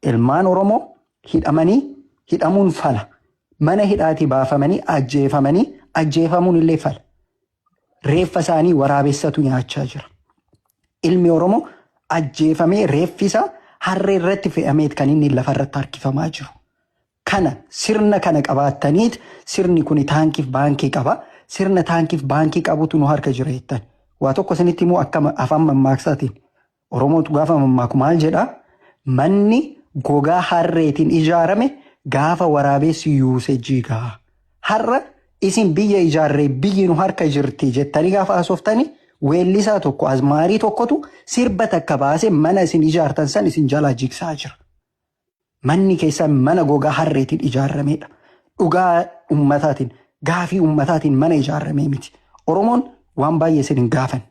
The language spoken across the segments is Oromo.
ilmaan Oromoo hidhamuun fala. Mana hidhaatii baafamanii ajjeefamuun illee fala. Reeffa isaanii waraabessatu nyaachaa jira. Ilmi Oromoo ajjeefamee reeffisaa harree irratti fe'ameet kan inni lafarratti harkifamaa jiru. Kana sirna kana qabaattaniit sirni kun taankiif baankii qaba. Sirna taankiif baankii qabutu nu harka jira jettan. Waa tokko isinitti immoo akka afaan mammaaksaatiin Oromootu gaafa mammaaku maal jedhaa? Manni gogaa harreetiin ijaarame gaafa waraabessi yuuse jigaa. Har'a isin biyya ijaarree biyyi nu harka jirti jettanii gaafa asooftanii weellisaa tokko azmaarii tokkotu sirba takka baasee mana isin ijaartan san isin jalaa jigsaa jira. Manni keessan mana gogaa harreetiin ijaaramedha. Dhugaa ummataatiin gaafii ummataatiin mana ijaaramee miti. Oromoon waan baay'ee isin hin gaafanne.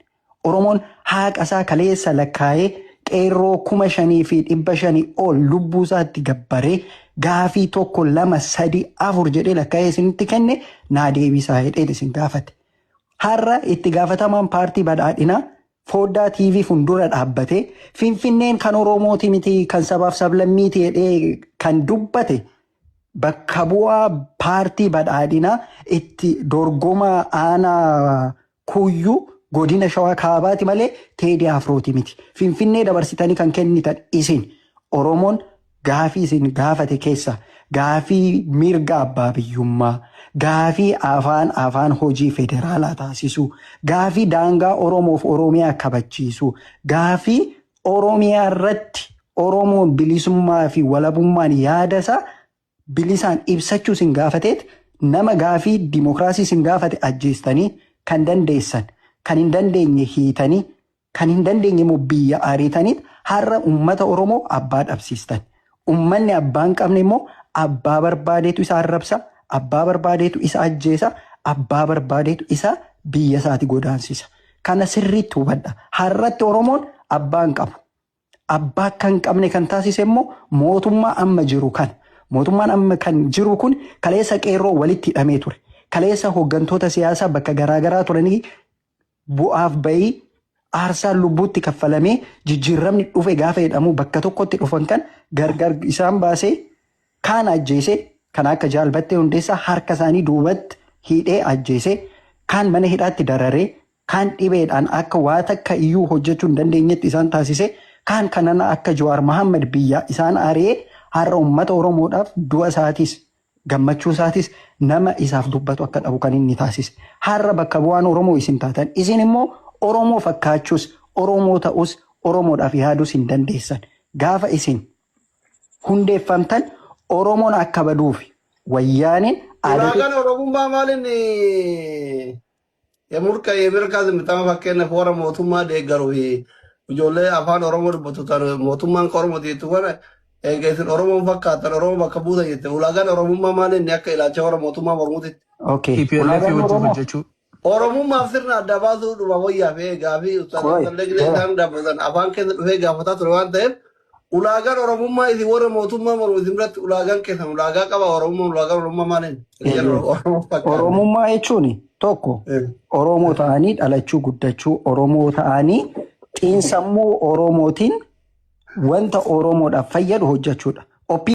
Oromoon haaqasaa kaleessa lakkaa'ee qeerroo 5,500 ol lubbuu isaatti gabbaree gaafii 1 2 3 4 jedhee lakkaa'ee isinitti kenne naa deebisaa jedhee isin gaafate. Har'a itti gaafatamaan paartii badhaadhinaa Foddaa TV fuuldura dhaabbatee Finfinneen kan Oromooti miti kan sabaaf sablammiiti jedhee kan dubbate bakka bu'aa paartii badhaadhinaa itti dorgomaa aanaa kuyyuu godina Shawaa Kaabaati malee Teedii Afrooti miti. Finfinnee dabarsitanii kan kennitan isin Oromoon gaafii isin gaafate keessa gaafii mirga abbaa biyyummaa, gaafii afaan hojii federaalaa taasisuu, gaafii daangaa Oromoof Oromiyaa kabachiisuu, gaafii Oromiyaa irratti Oromoon bilisummaa fi walabummaan yaadasaa bilisaan ibsachuu isin gaafateet nama gaafii dimokiraasii isin gaafate ajjeestanii kan dandeessan, kan hin dandeenye hiitanii, kan hin dandeenye immoo biyya ariitaniit har'a uummata Oromoo abbaa dhabsiistan. Uummanni abbaan qabne immoo abbaa barbaadeetu isa arrabsa, abbaa barbaadeetu isa ajjeesa, abbaa barbaadeetu isa biyya isaati godaansisa. Kana sirriitti hubadha. Har'atti Oromoon abbaan qabu. Abbaa kan qabne kan taasise immoo mootummaa amma jiru kan. Mootummaan amma kan jiru kun kaleessa qeerroo walitti hidhamee ture. Kaleessa hooggantoota siyaasaa bakka garaagaraa turanii bu'aaf bayii aarsaan lubbuutti kaffalamee jijjiiramni dhufe gaafa jedhamu bakka tokkotti dhufan kan gargar isaan baasee kaan ajjeesee kan akka Jaalbattee Hundeessaa harka isaanii duubatti hidhee ajjeesee kaan mana hidhaatti dararee kaan dhibeedhaan akka waa takka iyyuu hojjechuu hin dandeenyetti isaan taasisee kaan kanana akka Jawaar Mohaammed biyya isaan ari'ee har'a uummata Oromoodhaaf du'a isaatis gammachuu isaatis nama isaaf dubbatu akka dhabu kan inni taasise. Har'a bakka bu'aan Oromoo isin taatan isin immoo Oromoo fakkaachuus Oromoo ta'us Oromoodhaaf yaaduus hin dandeessan. Gaafa isin hundeeffamtan Oromoon akka baduuf wayyaaniin ulaagaan Oromummaa maalin yemmurka yemirkaa zimitama fakkeenya foora mootummaa deeggaruu fi ijoollee afaan Oromoo dubbatu mootummaan Oromoo jettu kana eegeesin Oromoon fakkaatan Oromoo bakka buuta jette ulaagaan Oromummaa maalin akka ilaalcha warra mootummaa mormuutitti. Ulaagaan Oromoo Oromummaaf sirna adda baasuu dhuma wayyaa fi gaafii ustaadhaan isaan dhaabbatan afaan keessa dhufee gaafataa ture waan ta'eef ulaagaan Oromummaa isin warra mootummaa mormu isin biratti ulaagaan keessan ulaagaa qaba ulaagaan Oromummaa maaliin? Oromummaa jechuun tokko Oromoo ta'anii dhalachuu guddachuu Oromoo ta'anii xiinsammuu Oromootiin wanta Oromoodhaaf fayyadu hojjechuudha.